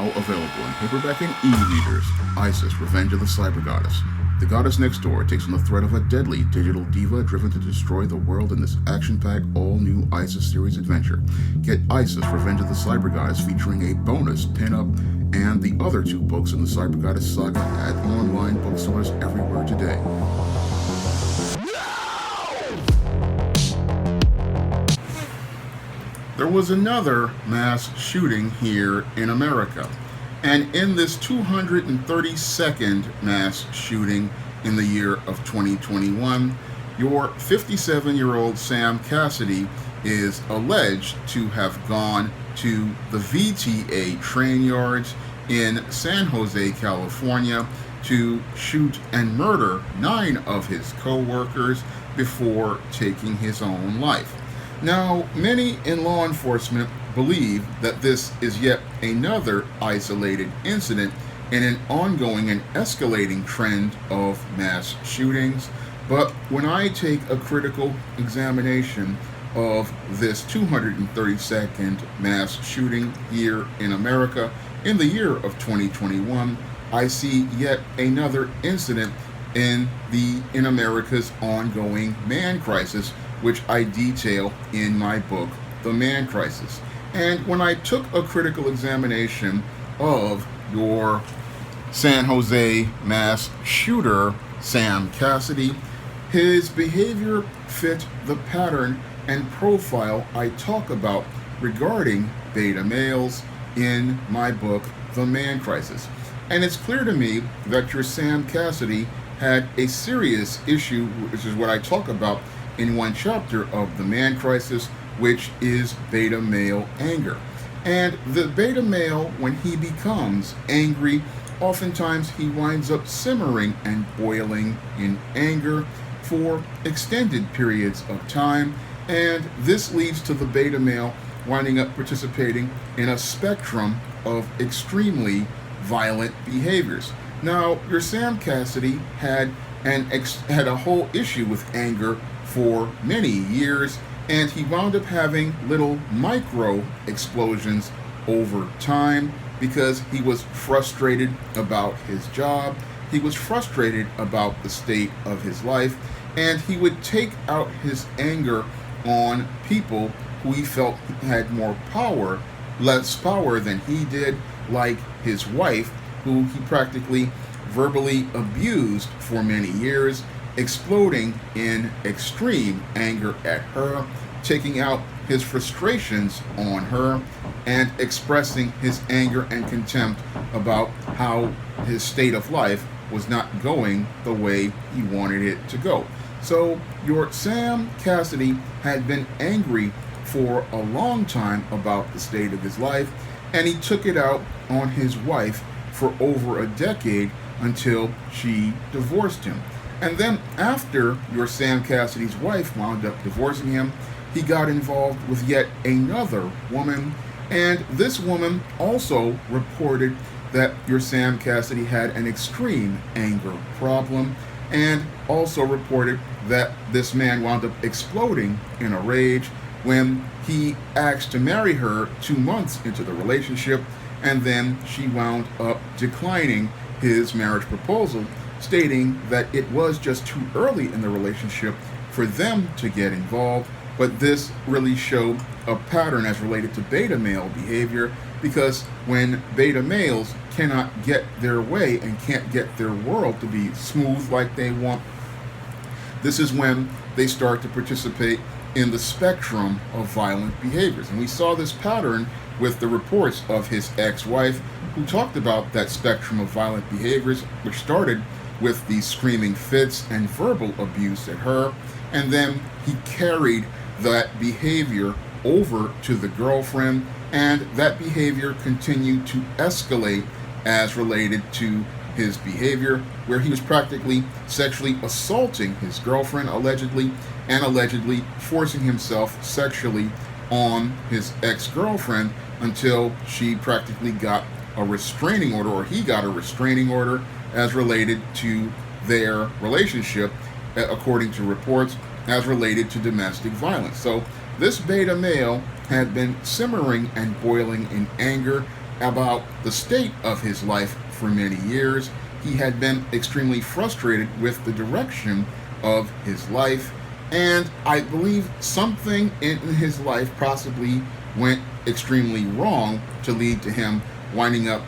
now available in paperback and e-readers. Isis, Revenge of the Cyber Goddess. The goddess next door takes on the threat of a deadly digital diva driven to destroy the world in this action-packed, all-new Isis series adventure. Get Isis, Revenge of the Cyber Goddess featuring a bonus pin-up and the other 2 books in the Cyber Goddess saga at online bookstores everywhere today. There was another mass shooting here in America. And in this 232nd mass shooting in the year of 2021, your 57-year-old Sam Cassidy is alleged to have gone to the VTA train yards in San Jose, California, to shoot and murder 9 of his co-workers before taking his own life. Now, many in law enforcement believe that this is yet another isolated incident in an ongoing and escalating trend of mass shootings. But when I take a critical examination of this 232nd mass shooting here in America in the year of 2021, I see yet another incident in America's ongoing man crisis, which I detail in my book, The Man Crisis. And when I took a critical examination of your San Jose mass shooter, Sam Cassidy, his behavior fit the pattern and profile I talk about regarding beta males in my book, The Man Crisis. And it's clear to me that your Sam Cassidy had a serious issue, which is what I talk about in one chapter of The Man Crisis, which is beta male anger. And the beta male, when he becomes angry, oftentimes he winds up simmering and boiling in anger for extended periods of time, and this leads to the beta male winding up participating in a spectrum of extremely violent behaviors. Now, your Sam Cassidy had a whole issue with anger for many years, and he wound up having little micro explosions over time because he was frustrated about his job, he was frustrated about the state of his life, and he would take out his anger on people who he felt had less power than he did, like his wife, who he practically verbally abused for many years, exploding in extreme anger at her, taking out his frustrations on her, and expressing his anger and contempt about how his state of life was not going the way he wanted it to go. So your Sam Cassidy had been angry for a long time about the state of his life, and he took it out on his wife for over a decade until she divorced him. And then after your Sam Cassidy's wife wound up divorcing him, he got involved with yet another woman, and this woman also reported that your Sam Cassidy had an extreme anger problem, and also reported that this man wound up exploding in a rage when he asked to marry her 2 months into the relationship, and then she wound up declining his marriage proposal, stating that it was just too early in the relationship for them to get involved. But this really showed a pattern as related to beta male behavior, because when beta males cannot get their way and can't get their world to be smooth like they want, this is when they start to participate in the spectrum of violent behaviors. And we saw this pattern with the reports of his ex-wife, who talked about that spectrum of violent behaviors, which started with the screaming fits and verbal abuse at her, and then he carried that behavior over to the girlfriend, and that behavior continued to escalate as related to his behavior, where he was practically sexually assaulting his girlfriend, allegedly, and allegedly forcing himself sexually on his ex-girlfriend until she practically got a restraining order, or he got a restraining order as related to their relationship, according to reports, as related to domestic violence. So this beta male had been simmering and boiling in anger about the state of his life for many years. He had been extremely frustrated with the direction of his life, and I believe something in his life possibly went extremely wrong to lead to him winding up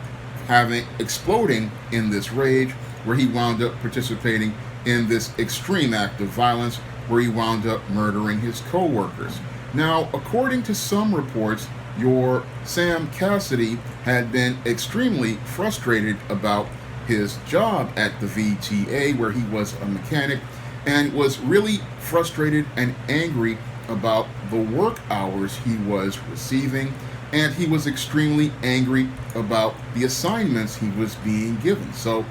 exploding in this rage, where he wound up participating in this extreme act of violence, where he wound up murdering his co-workers. Now, according to some reports, your Sam Cassidy had been extremely frustrated about his job at the VTA, where he was a mechanic, and was really frustrated and angry about the work hours he was receiving, and he was extremely angry about the assignments he was being given. So,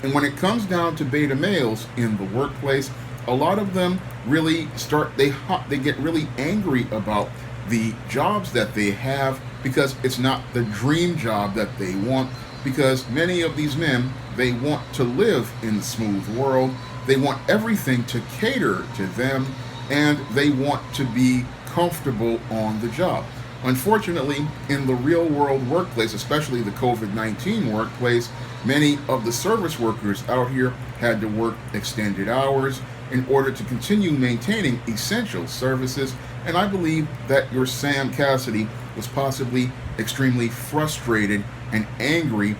and when it comes down to beta males in the workplace, a lot of them really they get really angry about the jobs that they have, because it's not the dream job that they want, because many of these men, they want to live in the smooth world. They want everything to cater to them, and they want to be comfortable on the job. Unfortunately, in the real world workplace, especially the COVID-19 workplace, many of the service workers out here had to work extended hours in order to continue maintaining essential services. And I believe that your Sam Cassidy was possibly extremely frustrated and angry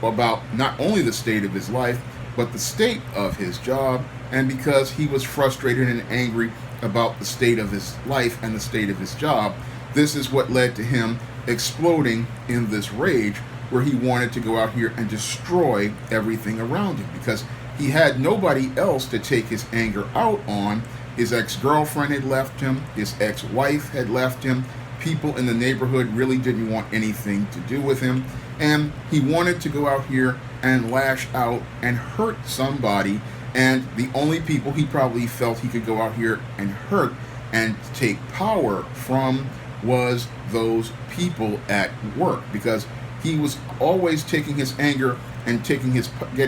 about not only the state of his life, but the state of his job. And because he was frustrated and angry about the state of his life and the state of his job, this is what led to him exploding in this rage, where he wanted to go out here and destroy everything around him, because he had nobody else to take his anger out on. His ex-girlfriend had left him, his ex-wife had left him, people in the neighborhood really didn't want anything to do with him, and he wanted to go out here and lash out and hurt somebody, and the only people he probably felt he could go out here and hurt and take power from was those people at work, because he was always taking his anger and getting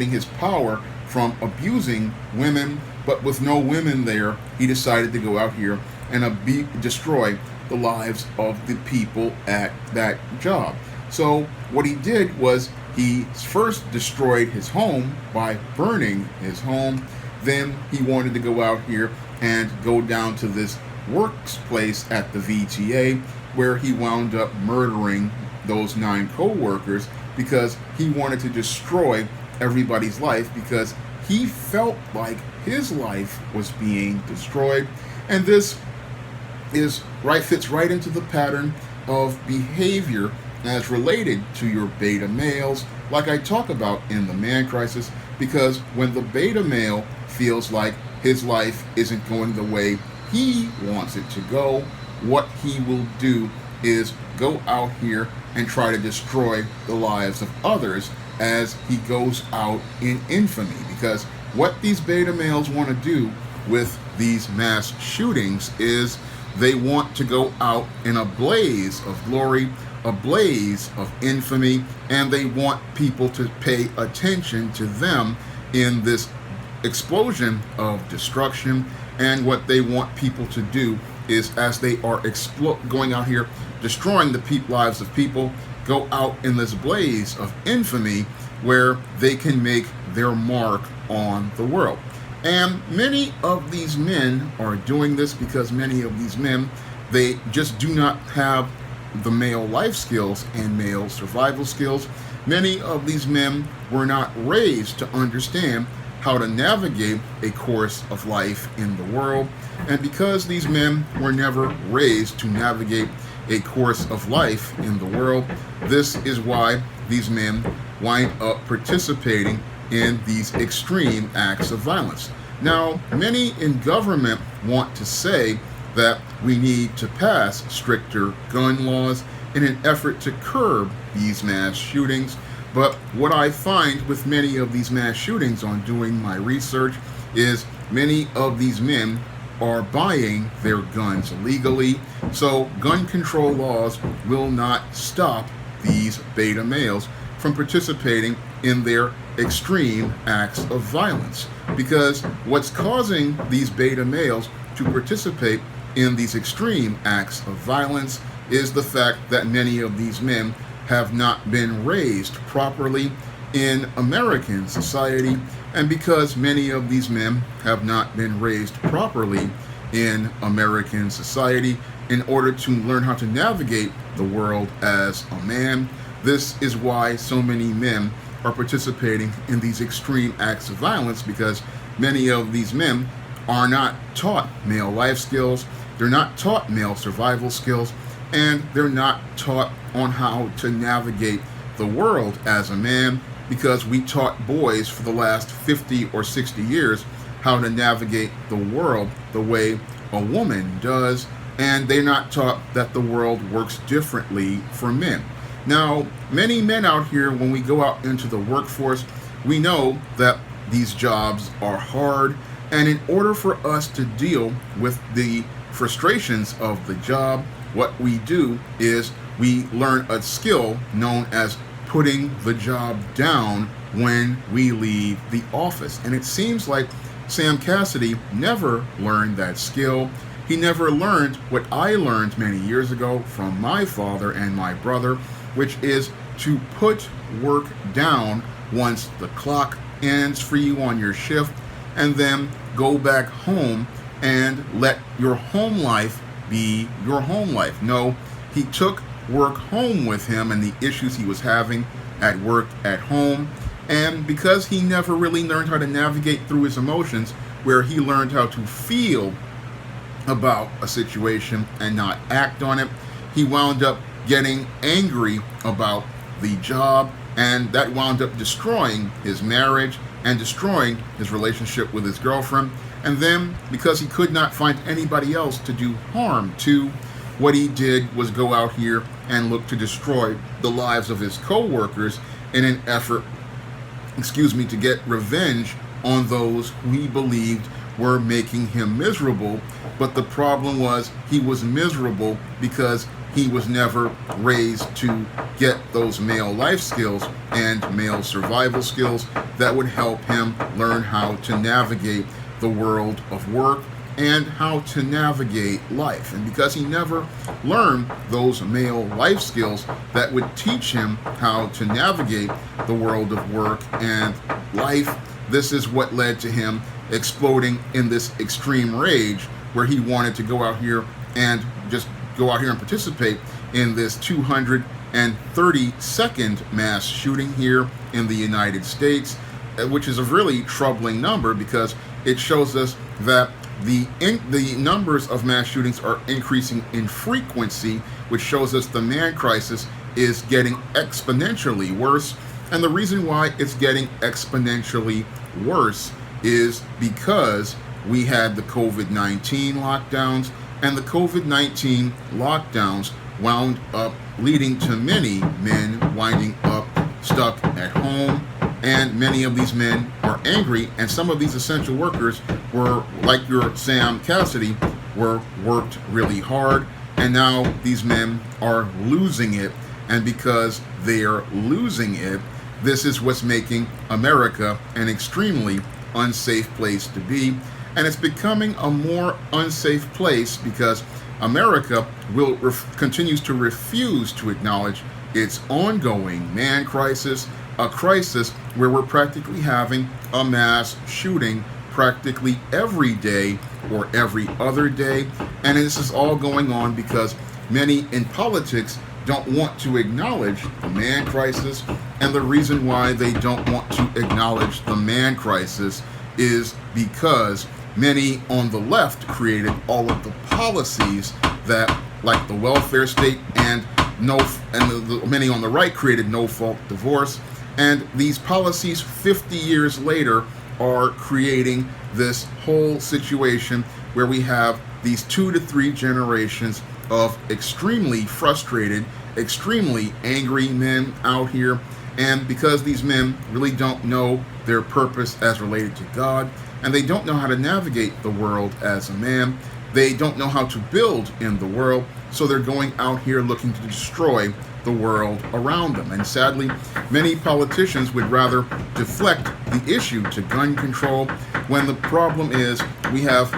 his power from abusing women. But with no women there, he decided to go out here and destroy the lives of the people at that job. So what he did was he first destroyed his home by burning his home. Then he wanted to go out here and go down to this workplace at the VTA, where he wound up murdering those 9 co-workers, because he wanted to destroy everybody's life, because he felt like his life was being destroyed. And this fits right into the pattern of behavior as related to your beta males, like I talk about in the Man Crisis, because when the beta male feels like his life isn't going the way he wants it to go, what he will do is go out here and try to destroy the lives of others as he goes out in infamy. Because what these beta males want to do with these mass shootings is they want to go out in a blaze of glory, a blaze of infamy, and they want people to pay attention to them in this explosion of destruction. And what they want people to do is, as they are going out here destroying the lives of people, go out in this blaze of infamy where they can make their mark on the world. And many of these men are doing this because many of these men, they just do not have the male life skills and male survival skills. Many of these men were not raised to understand how to navigate a course of life in the world. And because these men were never raised to navigate a course of life in the world, this is why these men wind up participating in these extreme acts of violence. Now, many in government want to say that we need to pass stricter gun laws in an effort to curb these mass shootings. But what I find with many of these mass shootings on doing my research is many of these men are buying their guns illegally. So gun control laws will not stop these beta males from participating in their extreme acts of violence. Because what's causing these beta males to participate in these extreme acts of violence is the fact that many of these men have not been raised properly in American society, and because many of these men have not been raised properly in American society in order to learn how to navigate the world as a man, this is why so many men are participating in these extreme acts of violence, because many of these men are not taught male life skills, they're not taught male survival skills, and they're not taught on how to navigate the world as a man, because we taught boys for the last 50 or 60 years how to navigate the world the way a woman does, and they're not taught that the world works differently for men. Now, many men out here, when we go out into the workforce, we know that these jobs are hard, and in order for us to deal with the frustrations of the job, what we do is we learn a skill known as putting the job down when we leave the office. And it seems like Sam Cassidy never learned that skill. He never learned what I learned many years ago from my father and my brother, which is to put work down once the clock ends for you on your shift, and then go back home and let your home life be your home life. No, he took work home with him and the issues he was having at work, at home, and because he never really learned how to navigate through his emotions, where he learned how to feel about a situation and not act on it, he wound up getting angry about the job, and that wound up destroying his marriage and destroying his relationship with his girlfriend. And then, because he could not find anybody else to do harm to, what he did was go out here and look to destroy the lives of his co-workers in an effort, to get revenge on those who he believed were making him miserable. But the problem was, he was miserable because he was never raised to get those male life skills and male survival skills that would help him learn how to navigate the world of work and how to navigate life. And because he never learned those male life skills that would teach him how to navigate the world of work and life, this is what led to him exploding in this extreme rage, where he wanted to go out here and just go out here and participate in this 232nd mass shooting here in the United States, which is a really troubling number because it shows us that the numbers of mass shootings are increasing in frequency, which shows us the man crisis is getting exponentially worse. And the reason why it's getting exponentially worse is because we had the COVID-19 lockdowns, and the COVID-19 lockdowns wound up leading to many men winding up stuck at home, and many of these men are angry, and some of these essential workers were, like your Sam Cassidy, were worked really hard, and now these men are losing it, and because they are losing it, this is what's making America an extremely unsafe place to be. And it's becoming a more unsafe place because America continues to refuse to acknowledge its ongoing man crisis, a crisis where we're practically having a mass shooting practically every day or every other day. And this is all going on because many in politics don't want to acknowledge the man crisis. And the reason why they don't want to acknowledge the man crisis is because many on the left created all of the policies that, like the welfare state, and many on the right created no-fault divorce. And these policies 50 years later are creating this whole situation where we have these 2 to 3 generations of extremely frustrated, extremely angry men out here. And because these men really don't know their purpose as related to God, and they don't know how to navigate the world as a man, they don't know how to build in the world, so they're going out here looking to destroy the world around them. And sadly, many politicians would rather deflect the issue to gun control, when the problem is we have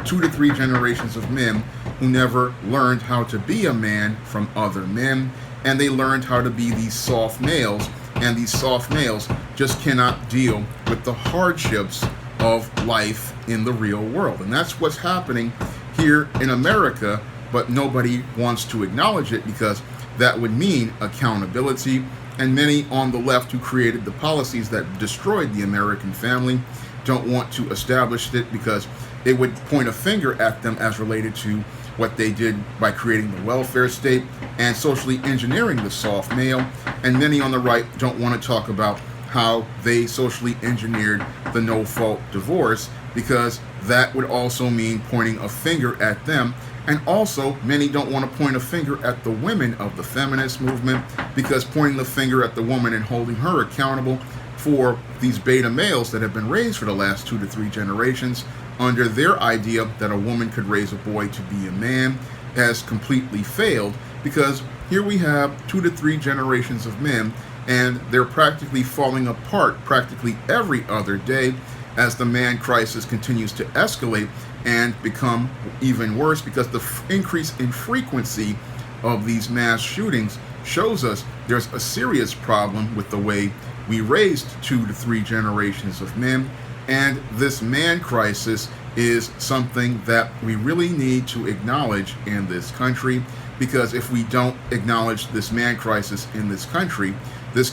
2 to 3 generations of men who never learned how to be a man from other men. and they learned how to be these soft males, and these soft males just cannot deal with the hardships of life in the real world. And that's what's happening here in America, but nobody wants to acknowledge it because that would mean accountability. And many on the left who created the policies that destroyed the American family don't want to establish it because it would point a finger at them as related to what they did by creating the welfare state and socially engineering the soft male. And many on the right don't want to talk about how they socially engineered the no-fault divorce, because that would also mean pointing a finger at them. And also, many don't want to point a finger at the women of the feminist movement, because pointing the finger at the woman and holding her accountable for these beta males that have been raised for the last 2 to 3 generations under their idea that a woman could raise a boy to be a man has completely failed, because here we have 2 to 3 generations of men, and they're practically falling apart practically every other day as the man crisis continues to escalate and become even worse, because the increase in frequency of these mass shootings shows us there's a serious problem with the way we raised 2 to 3 generations of men. And this man crisis is something that we really need to acknowledge in this country, because if we don't acknowledge this man crisis in this country,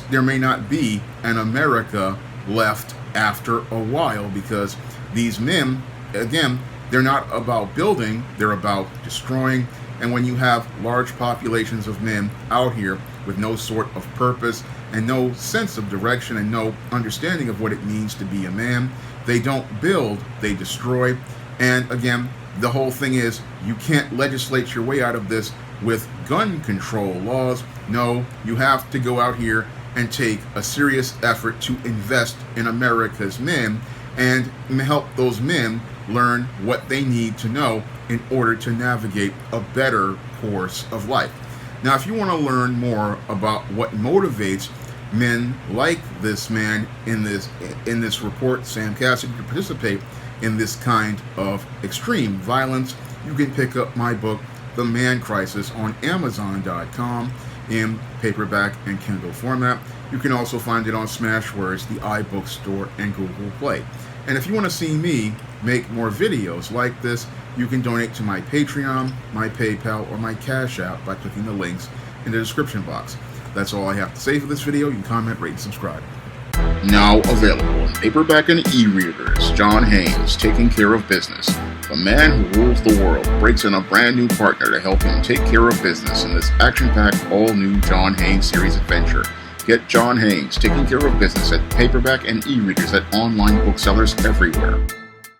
there may not be an America left after a while, because these men, again, they're not about building, they're about destroying. And when you have large populations of men out here with no sort of purpose and no sense of direction and no understanding of what it means to be a man, they don't build, they destroy. And again, the whole thing is, you can't legislate your way out of this with gun control laws. No, you have to go out here and take a serious effort to invest in America's men and help those men learn what they need to know in order to navigate a better course of life. Now, if you want to learn more about what motivates men like this man in this report, Sam Cassidy, to participate in this kind of extreme violence, you can pick up my book, The Man Crisis, on Amazon.com in paperback and Kindle format. You can also find it on Smashwords, the iBook Store, and Google Play. And if you want to see me make more videos like this, you can donate to my Patreon, my PayPal, or my Cash App by clicking the links in the description box. That's all I have to say for this video. You can comment, rate, and subscribe. Now available in paperback and e-readers, John Haynes, Taking Care of Business. The man who rules the world breaks in a brand new partner to help him take care of business in this action-packed, all-new John Haynes series adventure. Get John Haynes, Taking Care of Business at paperback and e-readers at online booksellers everywhere.